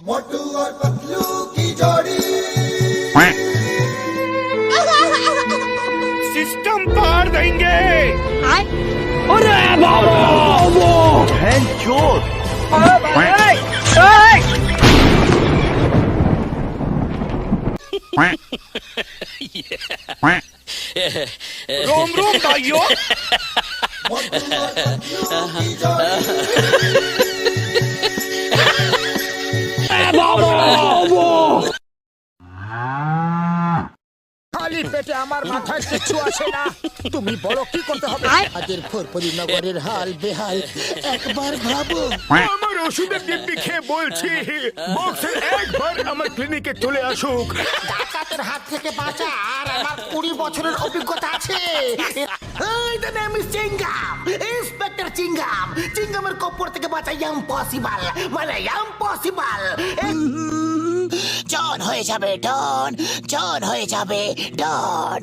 मोटू और पतलू की जोड़ी सिस्टम पार देंगे। अरे बाबा वो रोम रोम भाइयों। मोटू और पतलू की जोड़ी খালি পেটে আমার মাথায় কিছু আসে না। তুমি বলো কি করতে হবে? আজের ফরফরি নগরের হাল বেহাল একবার ভাবো। আমার ওষুধের ডিব্বি খেয়ে বলছি বক্সের একবার আমার ক্লিনিকে চলে আসুক। ডাকাতের হাত থেকে বাঁচা আর আমার 20 বছরের অভিজ্ঞতা আছে। এই the name is Chingam, inspector Chingam. চিঙ্গামের কপর থেকে বাঁচা ইম্পসিবল, মানে ইম্পসিবল। জন হয়ে যাবে ডন, জন হয়ে যাবে ডন।